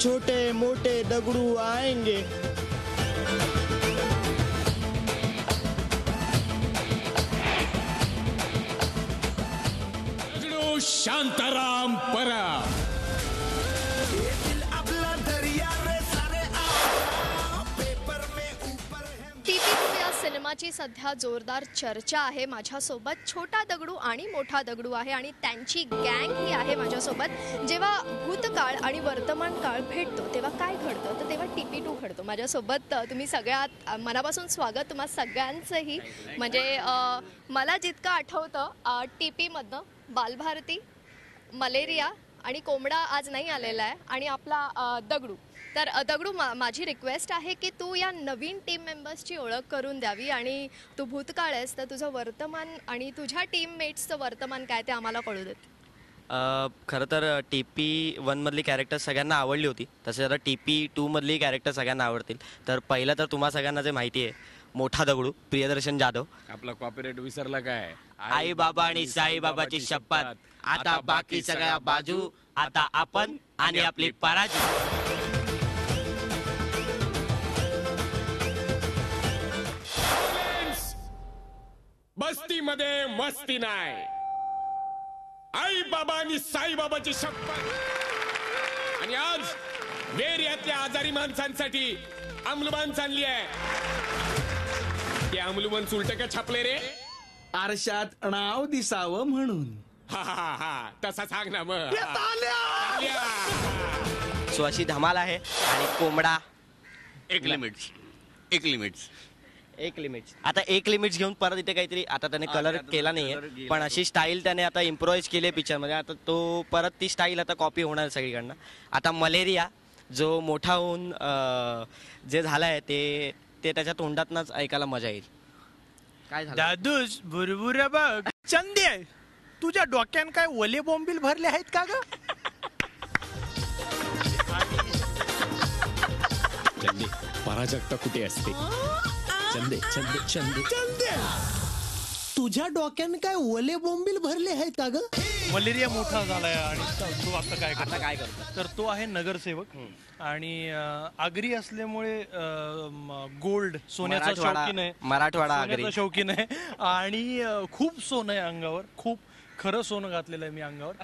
छोटे मोटे दगड़ू आएंगे। दगड़ू शांताराम परब। टीपी या सिनेमाची सध्या जोरदार चर्चा आहे। माझ्यासोबत छोटा दगडू आणि मोठा दगडू आहे आणि त्यांची गँग ही आहे माझ्यासोबत। जेव्हा भूतकाळ आणि वर्तमान काळ भेटतो तेव्हा काय घडतं, तर तेव्हा टीपी 2 घडतो। माझ्यासोबत तुम्ही सगळ्यात मनापासून स्वागत तुम्हा सगळ्यांचंही। म्हणजे मला जितकं आठवतं टीपीमधनं बालभारती, मलेरिया आणि कोंबडा आज नाही आलेला आहे आणि आपला दगडू। तर दगडू, माझी रिक्वेस्ट आहे की तू या नवीन टीम मेंबर्सची ओळख करून द्यावी आणि तू भूतकाळ आहेस तर तुझं वर्तमान आणि तुझ्या टीममेट्सचं वर्तमान काय ते आम्हाला कळू देत। खरं तर TP1 मधली कॅरेक्टर सगळ्यांना आवडली होती, तसे आता TP2 मधली कॅरेक्टर सगळ्यांना आवडतील। तर पहिलं तर तुम्हा सगळ्यांना जे माहिती आहे, मोठा दगडू प्रियदर्शन जाधव। आपला कॉपीराइट विसरला काय? आई बाबा आणि साई बाबाची शपथ, आता बाकी सगळ्या बाजू, आता आपण आणि आपली पराजू। बस्तीमध्ये मस्ती नाही, आई बाबा आणि साई बाबाची शपथ। आणि आज वेऱ्यातल्या आजारी माणसांसाठी अमलुबान चालली आहे। ते अमलुबान उलट का छापले रे? आरशात नाव दिसावं म्हणून। हा हा हा, तसा सांग ना मग। सो अशी धमाल आहे। आणि कोंबडा एक लिमिट्स आता एक लिमिट्स घेऊन परत इथे काहीतरी आता त्याने कलर केला नाहीये, पण अशी स्टाईल त्याने आता इम्प्रोवाइज केली पिक्चर मध्ये। आता तो परत ती स्टाईल आता कॉपी होणार सगळीकडनं। आता मलेरिया जो मोठा होऊन जे झालाय ते त्याच्या तोंडातनच ऐकायला मजा येईल। काय झालं दादूस बुरबुरा बघ। चंदे, तुझ्या डोक्यान काय ओले बॉम्बिल भरले आहेत का ग? चंदे, पराजक्ता कुठे असते? चंदे चंदे चंदे चंदे, तुझ्या डोक्यान काय ओले बॉम्बिल भरले आहेत का ग? मलेरिया मोठा झालाय आणि तो आता काय करतो? तर तो आहे नगरसेवक आणि आगरी असल्यामुळे गोल्ड सोन्याचा शौकीन आहे, मराठवाडा आगरी शौकीन आहे आणि खूप सोनं आहे अंगावर, खूप खरं सोनं घातलेलं आहे मी अंगावर।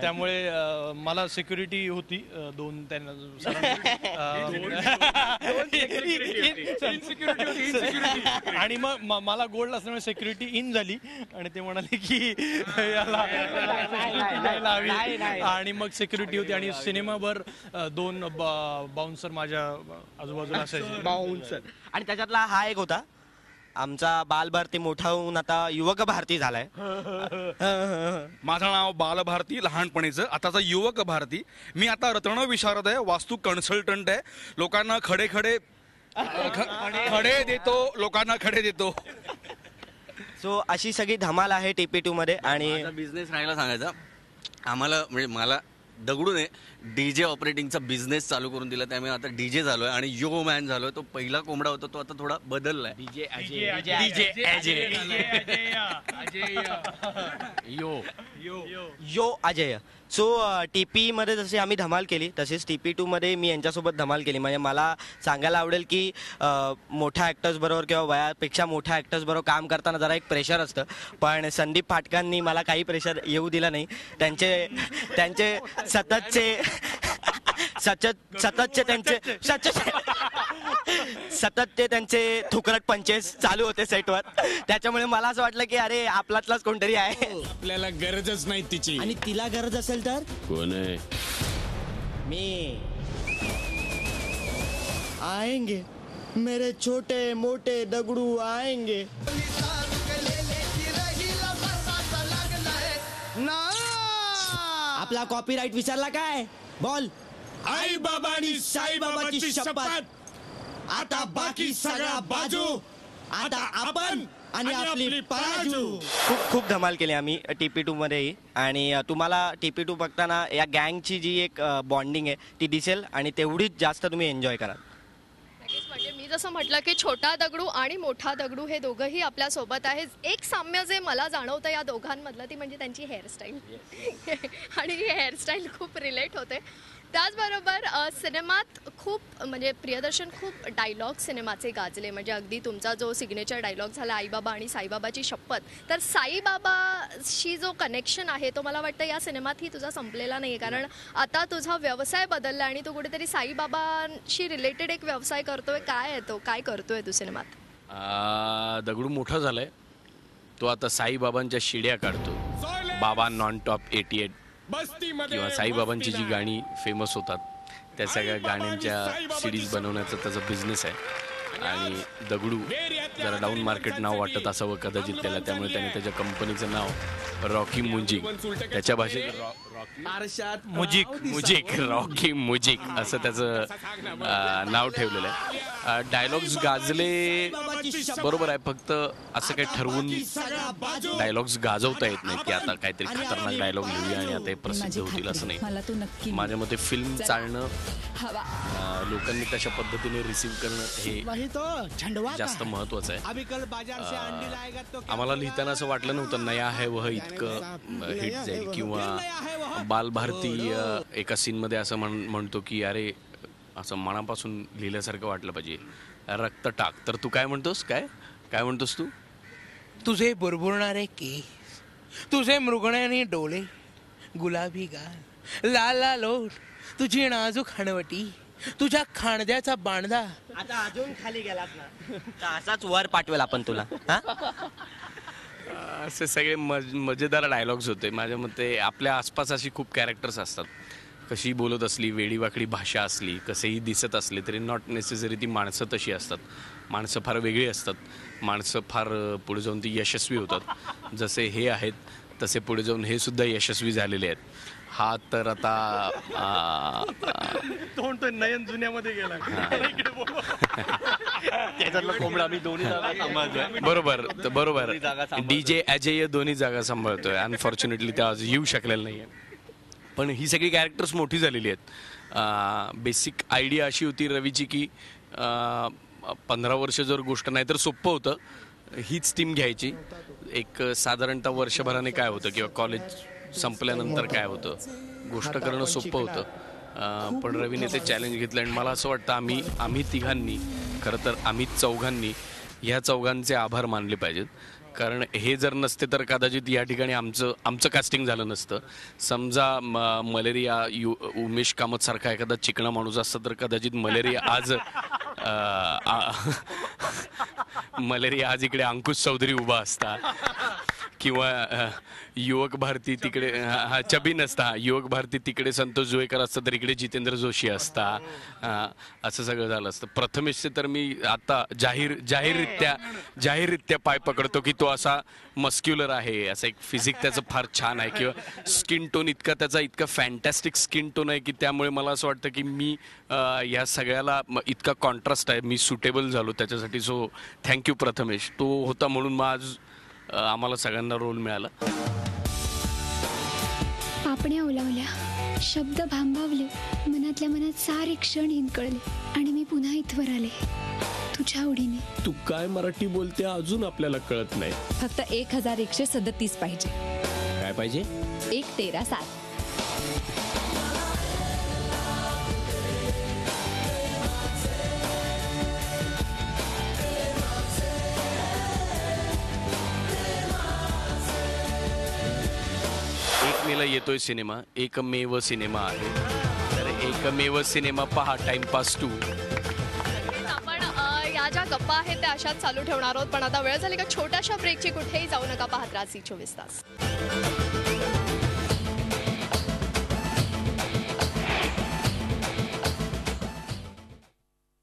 त्यामुळे मला सिक्युरिटी होती दोन त्यांना आणि मग मला गोल्ड असल्यामुळे सिक्युरिटी इन झाली आणि ते म्हणाले की याला आणि मग सिक्युरिटी होती आणि सिनेमाभर 2 बाउन्सर माझ्या आजूबाजूला असायचे। बाउन्सर आणि त्याच्यातला हा एक होता आमचा बालभारती, मोठा होऊन आता युवक भारती झालाय। माझं नाव बालभारती, लहानपणीचं, आताचा युवक भारती। मी आता रत्न विशारद आहे, वास्तू कन्सल्टंट आहे। लोकांना खडे देतो। सो अशी सगळी धमाल आहे TP2 मध्ये। आणि बिझनेस राहायला सांगायचा आम्हाला, म्हणजे मला दगडूने डीजे ऑपरेटिंगचा बिझनेस चालू करून दिला, त्यामुळे आता डीजे झालोय आणि यो मॅन झालोय। तो पहिला कोंबडा होता तो आता थोडा बदललाय, डीजे यो अजय। सो TP मध्ये जसे आम्ही धमाल केली तसेच TP2 मध्ये मी यांच्यासोबत धमाल केली। म्हणजे मला सांगायला आवडेल की मोठ्या ॲक्टर्स बरोबर किंवा वयापेक्षा मोठ्या ॲक्टर्स बरोबर काम करताना जरा एक प्रेशर असतं, पण संदीप फाटकांनी मला काही प्रेशर येऊ दिला नाही। त्यांचे सततचे त्यांचे थुकरट पंचेस चालू होते सेटवर, त्याच्यामुळे मला असं वाटलं की अरे आपल्यातलाच कोणतरी आहे। आपल्याला गरजच नाही तिची, आणि तिला गरज असेल तर कोण आहे? मी आएंगे, मेरे छोटे मोटे दगड़ू आएंगे। आपला कॉपीराइट विसरला काय? बोल। आई बाबा आणि साई बाबाची शपथ, आता बाकी सगळा बाजू, आता आपण आणि आपली पराजू। खूप धमाल केली आम्ही TP2 मध्येही। आणि तुम्हाला TP2 बघताना या गँगची जी एक बॉन्डिंग आहे ती दिसेल आणि तेवढीच जास्त तुम्ही एन्जॉय कराल। म्हणजे मी जसं म्हटलं की छोटा दगडू आणि मोठा दगडू हे दोघंही आपल्या सोबत आहे. एक साम्य जे मला जाणवतं या दोघांमधलं ती म्हणजे त्यांची हेअरस्टाईल आणि ही हेअरस्टाईल खूप रिलेट होते. त्याचबरोबर सिनेमात खूप म्हणजे प्रियदर्शन खूप डायलॉग सिनेमाचे गाजले. म्हणजे अगदी तुमचा जो सिग्नेचर डायलॉग झाला आईबाबा आणि साईबाबाची शपथ, तर साईबाबाशी जो कनेक्शन आहे तो मला वाटतं या सिनेमातही तुझा संपलेला नाही, कारण आता तुझा व्यवसाय बदलला आणि तू कुठेतरी साईबाबांशी रिलेटेड एक व्यवसाय करतोय. काय आहे तो, काय करतोय तू सिनेमात? दगडू मोठा झालाय, तो आता साईबाबांच्या शिड्या काढतो. बाबा नॉन टॉप 88 किंवा साईबाबांची जी गाणी फेमस होतात त्या सगळ्या गाण्यांच्या सिरीज बनवण्याचा त्याचा बिझनेस आहे. आणि दगडू जरा डाऊन मार्केट नाव वाटत असावं कदाचित त्याला, त्यामुळे त्याने त्याच्या कंपनीचं नाव रॉकी मुजिक, त्याच्या भाषेत मुजिक मुजिक रॉकी मुजिक असं त्याचं नाव ठेवलेलं आहे. डायलॉग्स गाजले बरोबर आहे, फक्त असं काही ठरवून डायलॉग्स गाजवता येत नाहीत की आता काहीतरी खतरनाक डायलॉग लिहूया आणि आता हे प्रसिद्ध होतील असं नाही. माझ्या मते फिल्म चालणं, लोकांनी तशा पद्धतीने रिसीव्ह करणं हे जास्त महत्वाचं आहे. आम्हाला लिहिताना असं वाटलं नव्हतं नया है वह इतकं हिट जाईल, किंवा बालभारती एका सीन मध्ये असं म्हणतो की अरे असं मनापासून लिहिल्यासारखं वाटलं पाहिजे, रक्त टाक. तर तू काय म्हणतोस, काय म्हणतोस तू? तुझे बुरबुरणारे केस, तुझे मृगण्याने डोळे, गुलाबी गाल, लाल लाल ओठ, तुझी नाजूक हणवटी, तुझ्या खांद्याचा बांधा. आता अजून खाली गेलात ना तर असाच वर पाठवेल आपण तुला. असे सगळे मजेदार डायलॉग्स होते. माझ्या मते आपल्या आसपास अशी खूप कॅरेक्टर्स असतात, कशी बोलत असली, वेडीवाकडी भाषा असली, कसेही दिसत असले तरी नॉट नेसेसरी ती माणसं तशी असतात. माणसं फार वेगळी असतात, माणसं फार पुढे जाऊन ती यशस्वी होतात. जसे हे आहेत तसे पुढे जाऊन हे सुद्धा यशस्वी झालेले आहेत. हा तर आता नयन जुन्यामध्ये गेला. बरोबर डीजे अजय दोन्ही जागा सांभाळतोय. अनफॉर्च्युनेटली ते आज येऊ शकलेलं नाहीये, पण ही सगळी कॅरेक्टर्स मोठी झालेली आहेत. बेसिक आयडिया अशी होती रवीची की 15 वर्ष जर गोष्ट नाही तर सोपं होतं, हीच टीम घ्यायची. एक साधारणतः वर्षभराने काय होतं किंवा कॉलेज संपल्यानंतर काय होतं, गोष्ट करणं सोपं होतं. पण रवीने ते चॅलेंज घेतलं आणि मला असं वाटतं आम्ही तिघांनी, खरं तर आम्ही चौघांनी ह्या चौघांचे आभार मानले पाहिजेत. कारण हे जर नसते तर कदाचित या ठिकाणी आमचं कास्टिंग झालं नसतं. समजा मलेरिया उमेश कामत सारखा एखादा चिकणा माणूस असता तर कदाचित मलेरिया आज इकडे अंकुश चौधरी उभा असता, किंवा युवक भारती तिकडे चबी नसता, युवक भारती तिकडे संतोष जोयकर असता तर इकडे जितेंद्र जोशी असता, असं सगळं झालं असतं. प्रथमेशचे तर मी आता जाहीररित्या पाय पकडतो की तो असा मस्क्युलर आहे, असं एक फिजिक त्याचं फार छान आहे, किंवा स्किन टोन त्याचा इतका फॅन्टॅस्टिक स्किन टोन आहे की त्यामुळे मला असं वाटतं की मी या सगळ्याला इतका कॉन्ट्रास्ट आहे, मी सुटेबल झालो त्याच्यासाठी. सो थँक्यू प्रथमेश, तो होता म्हणून मग आज आम्हाला सगळ्यांना रोल मिळाला. पापण्या ओलावल्या, शब्द भांबावले, मनातल्या मनात सारे क्षण हिंकळले आणि मी पुन्हा इथवर आले तुझ्या आवडीने. तू काय मराठी बोलते अजून आपल्याला कळत नाही. फक्त 1137 पाहिजे. काय पाहिजे? 113-7. मेला येतोय सिनेमा, एकमेव सिनेमा आहे. तर एकमेव सिनेमा पहा, टाइमपास 2. आपण या ज्या गप्पा आहेत त्या अशाच चालू ठेवणार आहोत, पण आता वेळ झाली का छोट्याशा ब्रेकची. कुठेही जाऊ नका, पाहत राहा झी24 तास.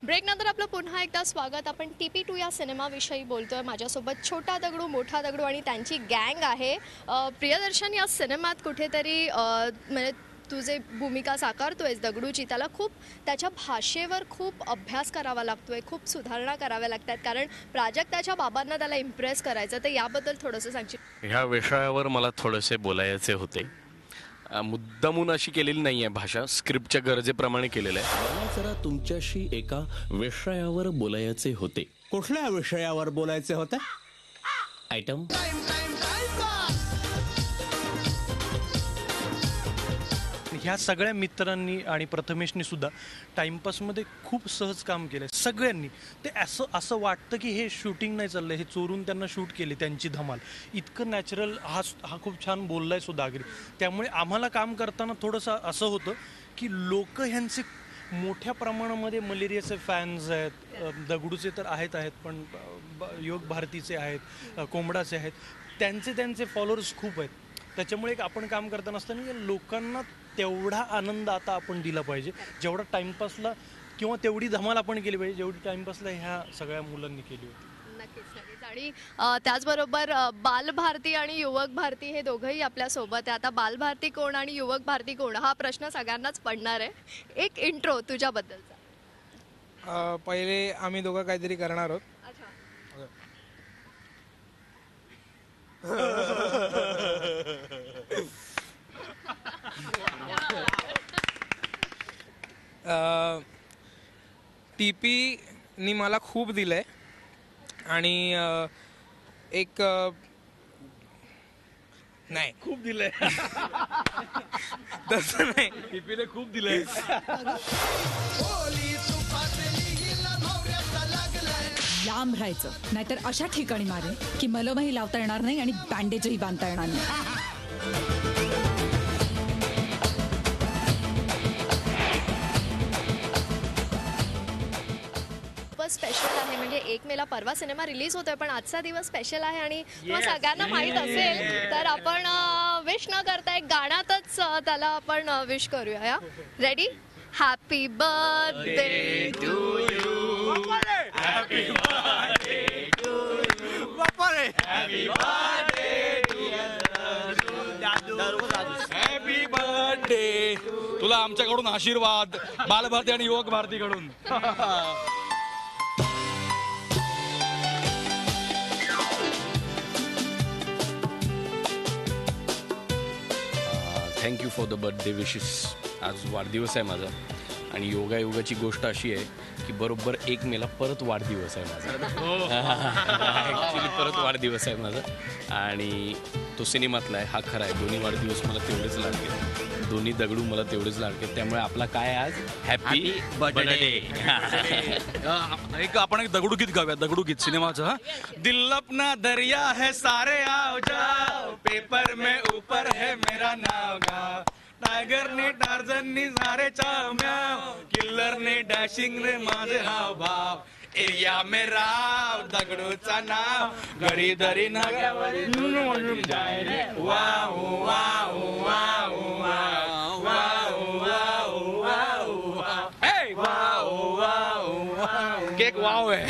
ब्रेकनंतर आपलं पुन्हा एकदा स्वागत. आपण TP2 या सिनेमाविषयी बोलतोय. माझ्यासोबत छोटा दगडू, मोठा दगडू आणि त्यांची गँग आहे. प्रियदर्शन या सिनेमात कुठेतरी म्हणजे तू जे भूमिका साकारतोयस दगडूची, त्याला खूप त्याच्या भाषेवर खूप अभ्यास करावा लागतोय, खूप सुधारणा कराव्या लागतात, कारण प्राजक्ताच्या बाबांना त्याला इम्प्रेस करायचं. तर याबद्दल थोडंसं सांगशील? ह्या विषयावर मला थोडेसे बोलायचे होते. मुद्दामून अशी केलेली नाहीये भाषा, स्क्रिप्टच्या गरजेप्रमाणे केलेलं आहे. मला जरा तुमच्याशी एका विषयावर बोलायचे होते. कुठल्या विषयावर बोलायचे होते? आयटम ह्या सगळ्या मित्रांनी आणि प्रथमेशनी सुद्धा टाइमपासमध्ये खूप सहज काम केलंय सगळ्यांनी. ते असं वाटतं की हे शूटिंग नाही चाललंय, हे चोरून त्यांना शूट केले त्यांची धमाल. इतकं नॅचरल. हा खूप छान बोललाय सुद्धा आगरी. त्यामुळे आम्हाला काम करताना थोडंसं असं होतं की लोक ह्यांचे मोठ्या प्रमाणामध्ये मलेरियाचे फॅन्स आहेत, दगडूचे तर आहेत पण योग भारतीचे आहेत, कोंबडाचे आहेत, त्यांचे फॉलोअर्स खूप आहेत. त्याच्यामुळे आपण काम करताना असताना लोकांना तेवढा आनंद आता आपण दिला पाहिजे जेवढा टाइमपासला, किंवा तेवढी धमाल आपण केली पाहिजे जेवढी टाइमपासला ह्या सगळ्या मुलांनी केली होती. नक्कीच. आणि त्याचबरोबर बालभारती आणि युवक भारती हे दोघंही आपल्या सोबत आहे. आता बालभारती कोण आणि युवक भारती कोण हा प्रश्न सगळ्यांनाच पडणार आहे. एक इंट्रो तुझ्याबद्दलचा. पहिले आम्ही दोघं काहीतरी करणार आहोत. टीपी नी मला खूप दिलंय आणि एक नाही खूप दिलंय तसं नाही, टीपीने खूप दिलंय. लांब राहायचं, नाहीतर अशा ठिकाणी मारे की मलमही लावता येणार नाही आणि बँडेजही बांधता येणार नाही. स्पेशल आहे म्हणजे 1 मेला परवा सिनेमा रिलीज होतोय, पण आजचा दिवस स्पेशल आहे आणि मग सगळ्यांना माहीत असेल तर आपण विश न करता एक गाण्यातच त्याला आपण विश करूया. Ready? Happy birthday to you, happy birthday to you, happy birthday happy birthday. तुला आमच्याकडून आशीर्वाद, बालभारती आणि युवक भारतीकडून. Thank you for the birthday wishes. आज वाढदिवस आहे माझा आणि योगायोगाची गोष्ट अशी आहे की बरोबर 1 मेला परत वाढदिवस आहे माझा. ॲक्च्युली परत वाढदिवस आहे माझा आणि तो सिनेमातला आहे, हा खरा आहे. दोन्ही वाढदिवस मला तेवढेच लाडके, दोन्ही दगडू मला तेवढेच लाडके. त्यामुळे आपला काय आज हॅपी बर्थडे. एक आपण एक दगडू गीत गाऊया, दगडू गीत सिनेमाचं. दिल अपना दरिया है सारे आओ जाओ, पेपर में ऊपर है मेरा नाव गाओ, टायगर ने टार्झन ने सारे चाव म्याव, किल्लर ने डॅशिंग ने माझे हाव भाव, एरिया में राव दगडूचा नाव, घडी दरी नागावरी जाय रे wow wow wow wow wow wow wow wow wow wow. Cake wow आहे.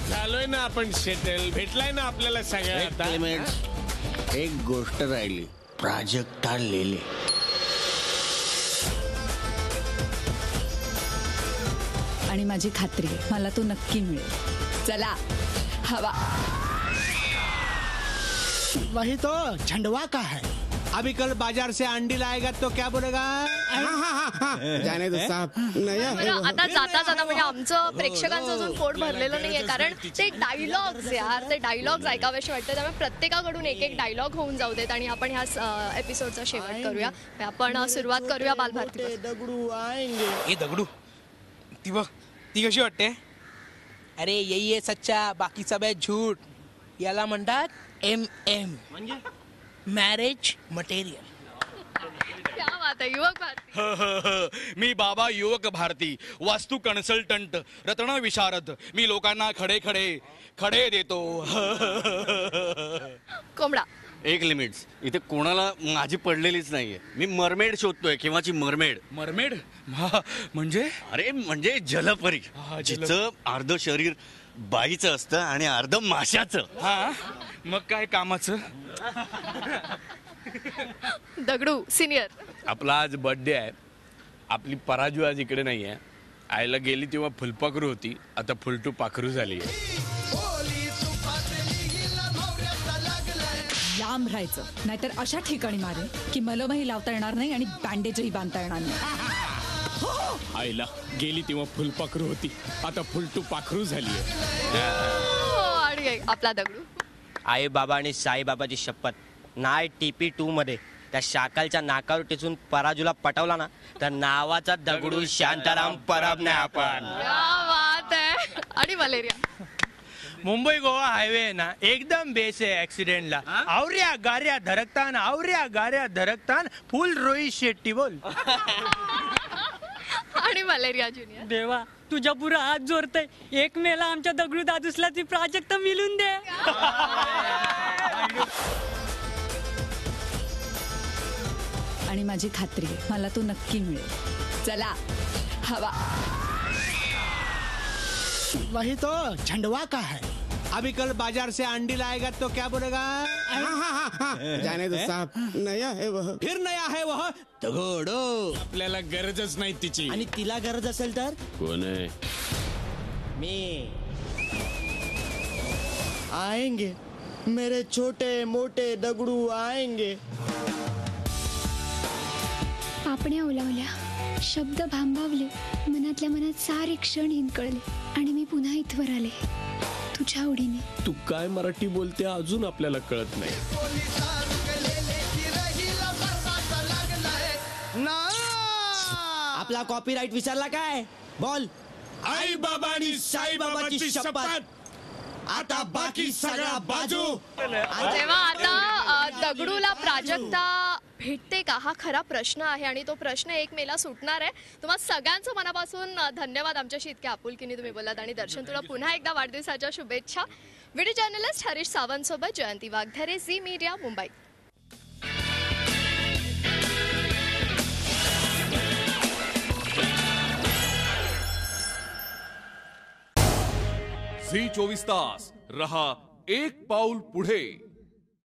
झालोय ना आपण सेटल, भेटलाय ना आपल्याला सगळ्या. एक गोष्ट राहिली, प्राजक्ता लेले. आणि माझी खात्री आहे मला तो नक्की मिळेल. चला हवा. वही तो झंडवा का है. अभी कल बाजार से अंडी लाएगा तो क्या बोलेगा? जाने दो साहब. आता जाता म्हणजे आमचं प्रेक्षकांचं अजून पोट भरलेलं नाहीये, कारण ते डायलॉग्स यार, ते डायलॉग्स ऐकावेसे वाटतं. त्यामुळे प्रत्येकाकडून एक डायलॉग होऊन जाऊ देत आणि आपण ह्या एपिसोडचा शेवट करूया. आपण सुरुवात करूया बालभारती. दगडू आएंगे. ए दगडू, ती बघ, ती कशी वाटते? अरे यही आहे सच्चा, बाकी सब आहे झूट. याला म्हणतात MM म्हणजे मॅरेज मटेरियल. क्या बात आहे. युवक भारती. मी बाबा युवक भारती, वास्तू कन्सल्टंट, रत्न विशारद. मी लोकांना खडे देतो. कोंबडा. एक लिमिट्स. इथे कोणाला माझी पडलेलीच नाहीये. मी मरमेड शोधतोय, केव्हाची मरमेड. मरमेड म्हणजे? अरे म्हणजे जलपरी, जिचं अर्ध शरीर बाईचं असतं आणि अर्ध माशाचं. हा मग काय कामाचं. दगडू सिनियर. आपला आज बर्थडे आहे, आपली पराजू आज इकडे नाही आहे, आईला गेली तेव्हा फुलपाखरू होती, आता फुलटू पाखरू झाली. लांब राहायचं, नाहीतर अशा ठिकाणी मारेन की मलमही लावता येणार नाही आणि बँडेजही बांधता येणार नाही. आईला गेली तेव्हा फुलपाखरू होती, आता फुलटू पाखरू झाली. आणि आपला दगडू. आई बाबा आणि साईबाबाची शपथ, नाही TP2 मध्ये त्या शाकालच्या नाकावर टिचून पराजूला पटवला ना तर नावाचा दगडू शांताराम परब नाही आपण. क्या बात आहे. आणि मलेरिया. मुंबई गोवा हायवे ना एकदम बेस आहे ऍक्सिडेंटला. आवऱ्या गाऱ्या धरकतान फुल रोहित शेट्टी बोल. आणि मलेरिया ज्युनियर. देवा तुझ्या पुरा हात जोडतय, 1 मेला आमच्या दगडू दादूसला ती प्रोजेक्ट मिळून दे. आणि माझी खात्री आहे मला तो नक्की मिळेल. चला हवा. वही तो झंडवा का है. अभी कल बाजार से अंडी लाएगा तो क्या बोलेगा. जाने दो साहब, नया है वह. फिर नया है वह. दगडो. आपल्याला गरजच नाही तिची. आणि तिला गरज असेल तर कोण आहे. मी. आएंगे मेरे छोटे मोठे दगडू आएंगे. पापण्या ओलावल्या, शब्द भांबावले, मनातल्या मनात सारे क्षण हिंदकळले आणि मी पुन्हा इथवर आले तुझ्या आवडीने. तू काय मराठी बोलते अजून आपल्याला कळत नाही. आपला कॉपीराईट विचारला काय बोल. आई बाबा आणि साई बाबाची शपथ, आता बाकी सगळा बाजू. तेव्हा आता दगडूला प्राजक्ता भेटते का हा खरा प्रश्न आहे आणि तो प्रश्न 1 मेला सुटणार आहे. तुम्हा सगळ्यांचं मनापासून धन्यवाद. आमच्याशी इतक्या आपुलकीने तुम्ही बोललात. आणि दर्शन तुला पुन्हा एकदा वाढदिवसाच्या शुभेच्छा. व्हिडिओ जर्नलिस्ट हरीश सावंत सोबत जयंती वाघधरे, झी मीडिया, मुंबई. झी 24 तास रहा एक पाऊल पुढे.